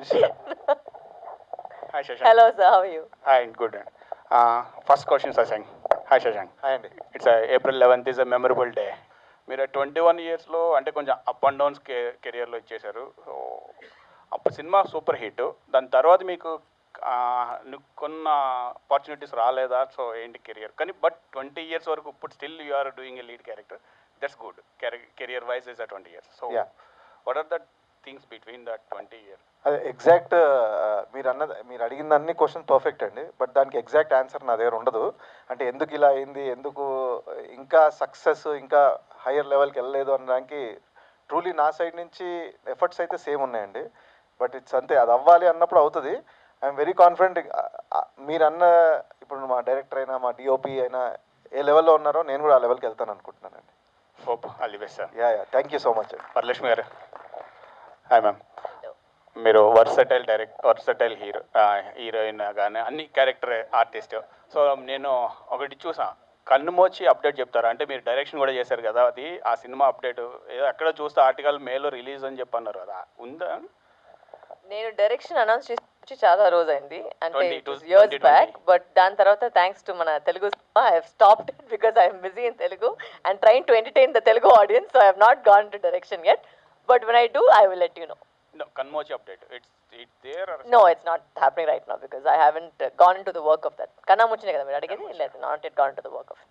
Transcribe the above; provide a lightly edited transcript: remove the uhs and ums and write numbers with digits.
Hi Shashank. Hello, sir. How are you? Hi, good. First question, Shashank. Hi Shashank. Hi అండి. It's April 11th is a memorable day. మీరు 21 ఇయర్స్లో అంటే కొంచెం up and downs కెరియర్లో ఇచ్చేశారు. So అప్పుడు cinema super hit. దాని తర్వాత మీకు కొన్న ఆపర్చునిటీస్ రాలేదా? సో ఏంటి కెరియర్ కానీ బట్ 20 ఇయర్స్ వరకు ఇప్పుడు still you are doing a lead character. That's good. Career wise is 20 years. So what are the things between that 20 year? అదే ఎగ్జాక్ట్ మీరు అడిగిన అన్ని క్వశ్చన్ పర్ఫెక్ట్ అండి. బట్ దానికి ఎగ్జాక్ట్ ఆన్సర్ నా దగ్గర ఉండదు. అంటే ఎందుకు ఇలా అయింది, ఎందుకు ఇంకా సక్సెస్ ఇంకా హయ్యర్ లెవెల్కి వెళ్ళలేదు అనడానికి ట్రూలీ నా సైడ్ నుంచి ఎఫర్ట్స్ అయితే సేమ్ ఉన్నాయండి. బట్ ఇట్స్ అంతే, అది అవ్వాలి అన్నప్పుడు అవుతుంది. I'm very confident. మీరు అన్న ఇప్పుడు మా డైరెక్టర్ అయినా మా డిఓపి అయినా ఏ లెవెల్లో ఉన్నారో నేను కూడా ఆ లెవెల్కి వెళ్తాను అనుకుంటున్నానండి. Hope all the best sir. Yeah thank you so much అండి. వరలక్ష్మి గారు. Hi ma'am. మీరు వర్సటైల్ హీరోయిన్ కానీ అన్ని క్యారెక్టర్ ఆర్టిస్ట్. సో నేను ఒకటి చూసా, కన్ను మోచి అప్డేట్ చెప్తారు అంటే మీరు డైరెక్షన్ కూడా చేశారు కదా, అది ఆ సినిమా అప్డేట్ ఏదో ఎక్కడ చూస్తే ఆర్టికల్ మేలో రిలీజ్ అని చెప్పన్నారు కదా, ఉందా? నేను డైరెక్షన్ అనౌన్స్ చేసి చాలా రోజైంది, అంటే 20 ఇయర్స్ బ్యాక్. బట్ దాని తర్వాత థ్యాంక్స్ టు మన Telugu cinema I have stopped it because I'm busy in Telugu and trying to entertain the Telugu audience. So I have not gone to direction yet, but when I do I will let you know. No, Kanmochi update. It's there or No, it's not happening right now because I haven't gone into the work of that. Kanna Muchine kada meer adigindi, not yet gone into the work of it.